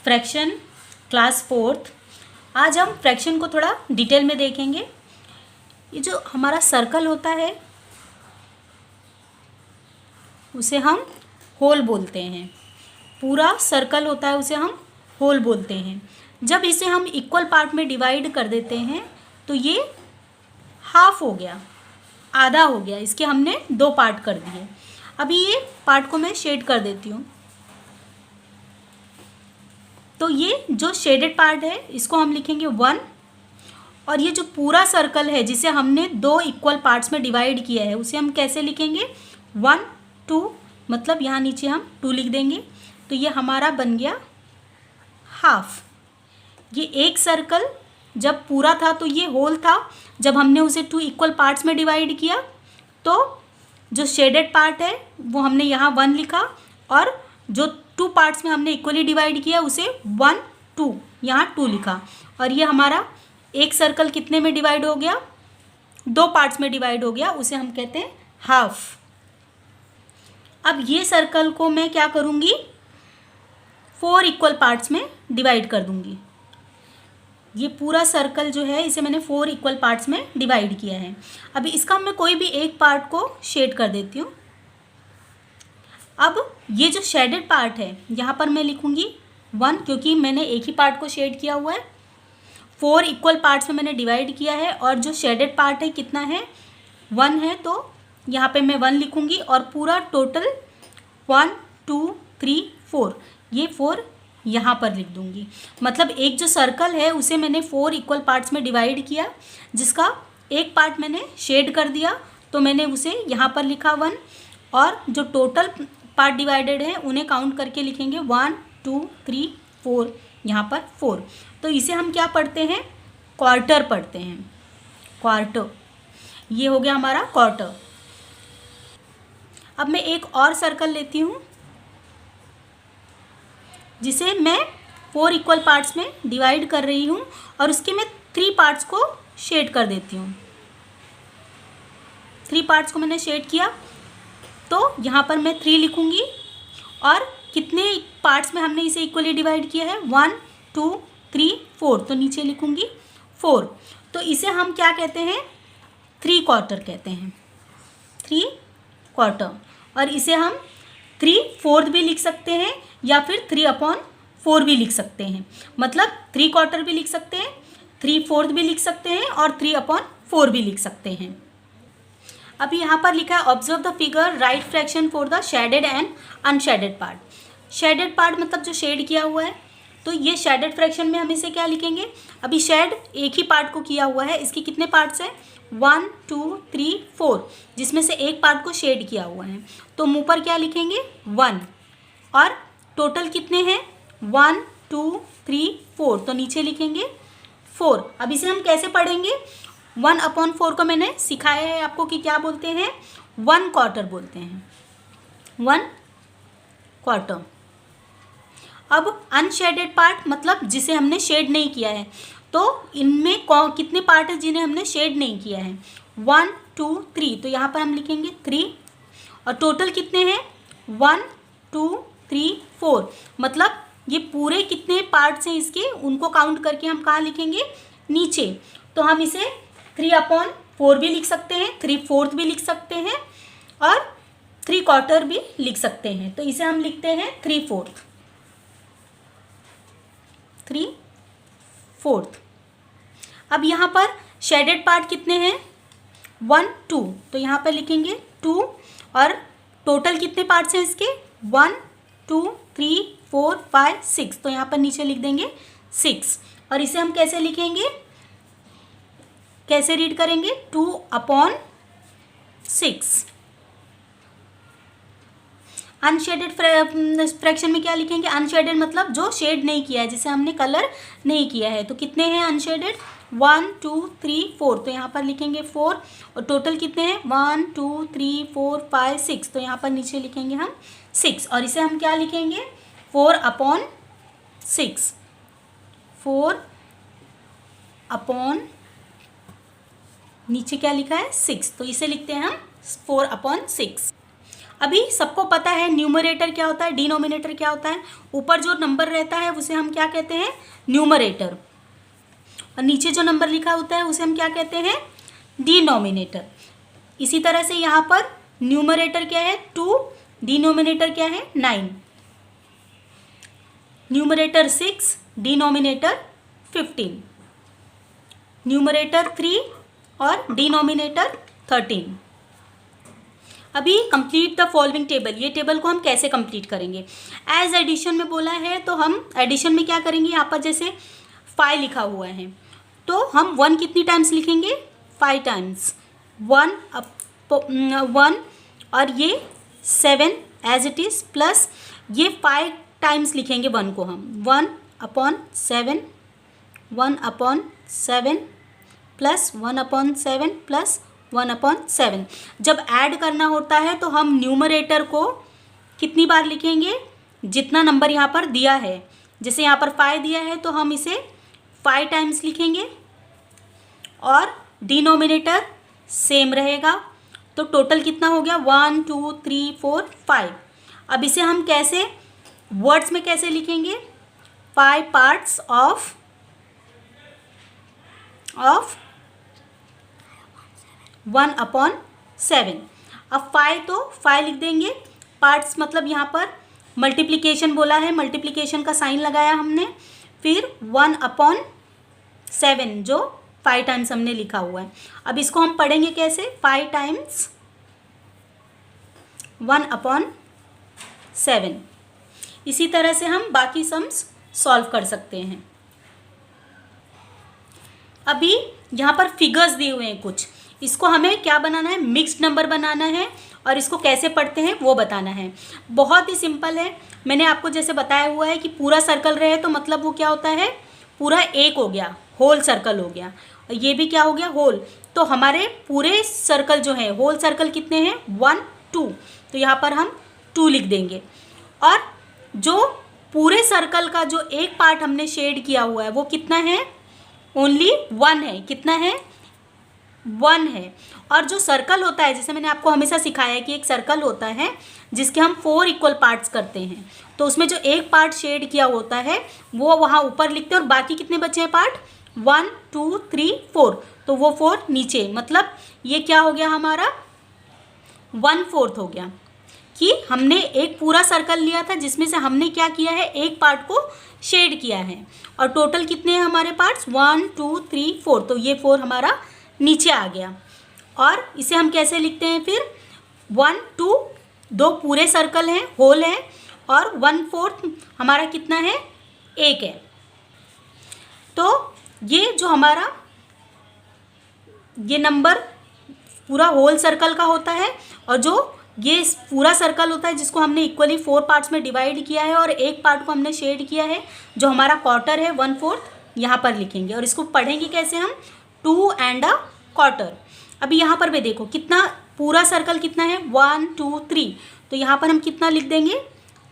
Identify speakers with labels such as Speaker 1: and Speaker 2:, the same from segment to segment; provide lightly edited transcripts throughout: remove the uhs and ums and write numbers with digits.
Speaker 1: Fraction class fourth. आज हम fraction को थोड़ा डिटेल में देखेंगे। ये जो हमारा सर्कल होता है उसे हम होल बोलते हैं। पूरा सर्कल होता है उसे हम होल बोलते हैं। जब इसे हम इक्वल पार्ट में डिवाइड कर देते हैं तो ये हाफ हो गया, आधा हो गया। इसके हमने दो पार्ट कर दिए। अभी ये पार्ट को मैं शेड कर देती हूँ। तो ये जो शेडेड पार्ट है इसको हम लिखेंगे 1, और ये जो पूरा सर्कल है जिसे हमने दो इक्वल पार्ट्स में डिवाइड किया है उसे हम कैसे लिखेंगे 1 2, मतलब यहाँ नीचे हम 2 लिख देंगे। तो ये हमारा बन गया हाफ। ये एक सर्कल जब पूरा था तो ये होल था। जब हमने उसे 2 इक्वल पार्ट्स में डिवाइड किया तो जो शेडेड पार्ट है वो हमने यहाँ 1 लिखा, और जो 2 पार्ट्स में हमने इक्वली डिवाइड किया उसे 1 2 यहाँ 2 लिखा। और ये हमारा एक सर्कल कितने में डिवाइड हो गया, 2 पार्ट्स में डिवाइड हो गया, उसे हम कहते हैं हाफ। अब ये सर्कल को मैं क्या करूँगी 4 इक्वल पार्ट्स में डिवाइड कर दूँगी। ये पूरा सर्कल जो है इसे मैंने 4 इक्वल पार्ट्स में डिवाइड किया है। अभी इसका मैं कोई भी एक पार्ट को शेड कर देती हूँ। अब ये जो शेडेड पार्ट है यहाँ पर मैं लिखूँगी 1, क्योंकि मैंने एक ही पार्ट को शेड किया हुआ है। 4 इक्वल पार्ट्स में मैंने डिवाइड किया है, और जो शेडेड पार्ट है कितना है 1 है, तो यहाँ पे मैं 1 लिखूँगी। और पूरा टोटल 1 2 3 4, ये 4 यहाँ पर लिख दूँगी। मतलब एक जो सर्कल है उसे मैंने 4 इक्वल पार्ट्स में डिवाइड किया, जिसका एक पार्ट मैंने शेड कर दिया, तो मैंने उसे यहाँ पर लिखा 1, और जो टोटल पार्ट डिवाइडेड है उन्हें काउंट करके लिखेंगे 1 2 3 4, यहाँ पर 4। तो इसे हम क्या पढ़ते हैं, क्वार्टर पढ़ते हैं, क्वार्टर। ये हो गया हमारा क्वार्टर। अब मैं एक और सर्कल लेती हूँ जिसे मैं 4 इक्वल पार्ट्स में डिवाइड कर रही हूँ, और उसके मैं 3 पार्ट्स को शेड कर देती हूँ। 3 पार्ट्स को मैंने शेड किया, तो यहाँ पर मैं 3 लिखूँगी। और कितने पार्ट्स में हमने इसे इक्वली डिवाइड किया है 1 2 3 4, तो नीचे लिखूँगी 4। तो इसे हम क्या कहते हैं 3 क्वार्टर कहते हैं, 3 क्वार्टर। और इसे हम 3/4 भी लिख सकते हैं, या फिर 3/4 भी लिख सकते हैं। मतलब 3 क्वार्टर भी लिख सकते हैं, 3/4 भी लिख सकते हैं, और 3/4 भी लिख सकते हैं। अभी यहाँ पर लिखा है observe the figure, right fraction for the shaded and unshielded part. Shaded part मतलब जो शेड किया हुआ है, तो ये शेडेड फ्रैक्शन में हम इसे क्या लिखेंगे। अभी शेड एक ही पार्ट को किया हुआ है, इसके कितने पार्ट्स हैं 1 2 3 4, जिसमें से एक पार्ट को शेड किया हुआ है, तो मुँह पर क्या लिखेंगे 1। और टोटल कितने हैं 1 2 3 4, तो नीचे लिखेंगे 4। अब इसे हम कैसे पढ़ेंगे, 1/4 को मैंने सिखाया है आपको कि क्या बोलते हैं 1 क्वार्टर बोलते हैं, 1 क्वार्टर। अब अनशेडेड पार्ट मतलब जिसे हमने शेड नहीं किया है, तो इनमें कितने पार्ट है जिन्हें हमने शेड नहीं किया है 1 2 3, तो यहाँ पर हम लिखेंगे 3। और टोटल कितने हैं 1 2 3 4, मतलब ये पूरे कितने पार्ट्स हैं इसके, उनको काउंट करके हम कहाँ लिखेंगे नीचे। तो हम इसे 3/4 भी लिख सकते हैं, 3/4 भी लिख सकते हैं, और 3 क्वार्टर भी लिख सकते हैं। तो इसे हम लिखते हैं 3/4, 3/4। अब यहाँ पर शेडेड पार्ट कितने हैं 1 2, तो यहाँ पर लिखेंगे 2। और टोटल कितने पार्ट्स हैं इसके 1 2 3 4 5 6, तो यहाँ पर नीचे लिख देंगे 6। और इसे हम कैसे लिखेंगे, कैसे रीड करेंगे 2/6। अनशेडेड फ्रैक्शन में क्या लिखेंगे, अनशेडेड मतलब जो शेड नहीं किया है, जिसे हमने कलर नहीं किया है। तो कितने हैं अनशेडेड 1 2 3 4, तो यहाँ पर लिखेंगे 4। और टोटल कितने हैं 1 2 3 4 5 6, तो यहाँ पर नीचे लिखेंगे हम 6। और इसे हम क्या लिखेंगे 4/6, 4/ नीचे क्या लिखा है 6, तो इसे लिखते हैं हम 4/6। अभी सबको पता है न्यूमरेटर क्या होता है, डिनोमिनेटर क्या होता है। ऊपर जो नंबर रहता है उसे हम क्या कहते हैं, न्यूमरेटर, और नीचे जो नंबर लिखा होता है उसे हम क्या कहते हैं, डिनोमिनेटर। इसी तरह से यहाँ पर न्यूमरेटर क्या है 2, डिनोमिनेटर क्या है 9, न्यूमरेटर 6, डिनोमिनेटर 15, न्यूमरेटर 3 और डिनोमिनेटर 13। अभी कंप्लीट द फॉलोइंग टेबल, ये टेबल को हम कैसे कंप्लीट करेंगे। एज एडिशन में बोला है तो हम एडिशन में क्या करेंगे, यहाँ पर जैसे 5 लिखा हुआ है तो हम 1 कितनी टाइम्स लिखेंगे, 5 टाइम्स, 1 और ये 7 एज इट इज़, प्लस ये 5 टाइम्स लिखेंगे 1 को हम, 1/7, 1/7 प्लस 1/7 प्लस 1/7। जब ऐड करना होता है तो हम न्यूमरेटर को कितनी बार लिखेंगे, जितना नंबर यहाँ पर दिया है। जैसे यहाँ पर 5 दिया है तो हम इसे 5 टाइम्स लिखेंगे, और डिनोमिनेटर सेम रहेगा। तो टोटल कितना हो गया, 1 2 3 4 5। अब इसे हम कैसे वर्ड्स में कैसे लिखेंगे, 5 पार्ट्स ऑफ 1/7। अब 5 तो 5 लिख देंगे, पार्ट्स मतलब यहाँ पर मल्टीप्लिकेशन बोला है, मल्टीप्लिकेशन का साइन लगाया हमने, फिर 1/7 जो 5 टाइम्स हमने लिखा हुआ है। अब इसको हम पढ़ेंगे कैसे, 5 टाइम्स 1/7। इसी तरह से हम बाकी सम्स सॉल्व कर सकते हैं। अभी यहाँ पर फिगर्स दिए हुए हैं कुछ, इसको हमें क्या बनाना है, मिक्स्ड नंबर बनाना है, और इसको कैसे पढ़ते हैं वो बताना है। बहुत ही सिंपल है, मैंने आपको जैसे बताया हुआ है कि पूरा सर्कल रहे तो मतलब वो क्या होता है, पूरा एक हो गया, होल सर्कल हो गया, और ये भी क्या हो गया, होल। तो हमारे पूरे सर्कल जो है, होल सर्कल कितने हैं, 1 2, तो यहाँ पर हम 2 लिख देंगे। और जो पूरे सर्कल का जो एक पार्ट हमने शेड किया हुआ है वो कितना है, ओनली 1 है। कितना है, 1 है। और जो सर्कल होता है, जैसे मैंने आपको हमेशा सिखाया है कि एक सर्कल होता है जिसके हम 4 इक्वल पार्ट्स करते हैं, तो उसमें जो एक पार्ट शेड किया होता है वो वहाँ ऊपर लिखते हैं, और बाकी कितने बचे हैं पार्ट, 1 2 3 4, तो वो 4 नीचे। मतलब ये क्या हो गया हमारा, 1/4 हो गया, कि हमने एक पूरा सर्कल लिया था जिसमें से हमने क्या किया है, एक पार्ट को शेड किया है। और टोटल कितने हैं हमारे पार्ट्स, 1 2 3 4, तो ये 4 हमारा नीचे आ गया। और इसे हम कैसे लिखते हैं फिर, 1 2, 2 पूरे सर्कल हैं, होल है, और 1/4 हमारा कितना है, 1 है। तो ये जो हमारा ये नंबर पूरा होल सर्कल का होता है, और जो ये पूरा सर्कल होता है जिसको हमने इक्वली 4 पार्ट्स में डिवाइड किया है और एक पार्ट को हमने शेड किया है, जो हमारा क्वार्टर है 1/4 यहाँ पर लिखेंगे। और इसको पढ़ेंगे कैसे हम, 2 and a quarter। अभी यहाँ पर भी देखो कितना पूरा सर्कल कितना है, 1 2 3, तो यहाँ पर हम कितना लिख देंगे,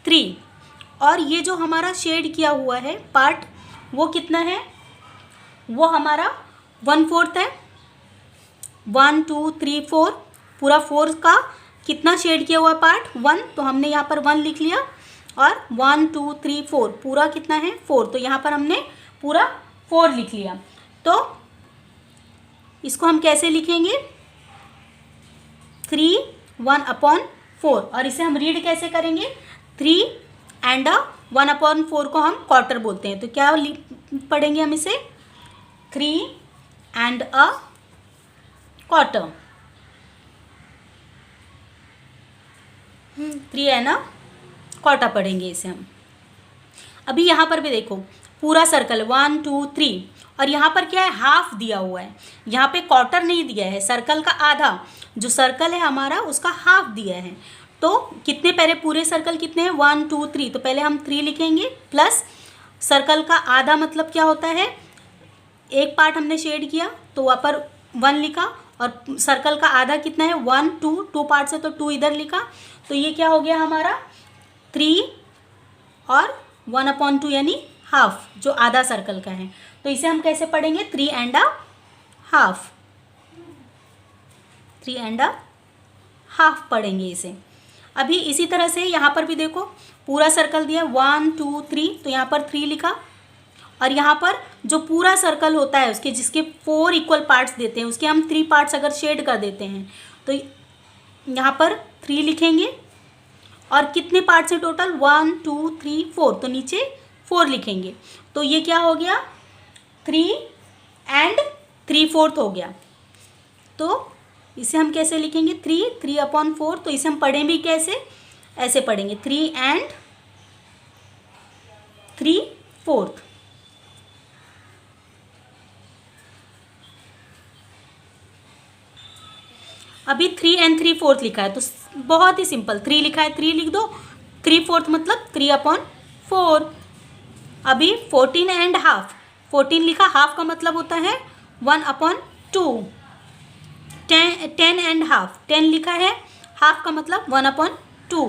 Speaker 1: 3। और ये जो हमारा शेड किया हुआ है पार्ट वो कितना है, वो हमारा 1/4 है। 1 2 3 4, पूरा 4 का कितना शेड किया हुआ पार्ट, 1, तो हमने यहाँ पर 1 लिख लिया। और 1 2 3 4 पूरा कितना है, 4, तो यहाँ पर हमने पूरा 4 लिख लिया। तो इसको हम कैसे लिखेंगे, 3 1/4, और इसे हम रीड कैसे करेंगे, 3 and a 1/4 को हम क्वार्टर बोलते हैं। तो क्या पढ़ेंगे हम इसे, 3 and a quarter, 3 and a quarter पढ़ेंगे इसे हम। अभी यहाँ पर भी देखो पूरा सर्कल 1 2 3, और यहाँ पर क्या है, हाफ दिया हुआ है, यहाँ पे क्वार्टर नहीं दिया है, सर्कल का आधा, जो सर्कल है हमारा उसका हाफ दिया है। तो कितने पहले पूरे सर्कल कितने हैं, 1 2 3, तो पहले हम 3 लिखेंगे, प्लस सर्कल का आधा मतलब क्या होता है, एक पार्ट हमने शेड किया तो वहाँ पर 1 लिखा, और सर्कल का आधा कितना है, 1 2, 2 पार्ट्स है तो 2 इधर लिखा, तो ये क्या हो गया हमारा 3 और 1/2 यानी हाफ, जो आधा सर्कल का है। तो इसे हम कैसे पढ़ेंगे, 3 and a half, 3 and a half पढ़ेंगे इसे। अभी इसी तरह से यहाँ पर भी देखो पूरा सर्कल दिया 1 2 3, तो यहाँ पर 3 लिखा, और यहाँ पर जो पूरा सर्कल होता है उसके जिसके 4 इक्वल पार्ट्स देते हैं उसके हम 3 पार्ट्स अगर शेड कर देते हैं तो यहाँ पर 3 लिखेंगे। और कितने पार्ट्स हैं टोटल 1 2 3 4, तो नीचे 4 लिखेंगे। तो ये क्या हो गया 3 and 3/4 हो गया। तो इसे हम कैसे लिखेंगे 3/4, तो इसे हम पढ़ें भी कैसे, ऐसे पढ़ेंगे 3 and 3/4। अभी 3 and 3/4 लिखा है तो बहुत ही सिंपल, 3 लिखा है 3 लिख दो, 3/4 मतलब 3/4। अभी 14 and हाफ, 14 लिखा, हाफ का मतलब होता है 1/2। 10 and हाफ, 10 लिखा है, हाफ का मतलब 1/2।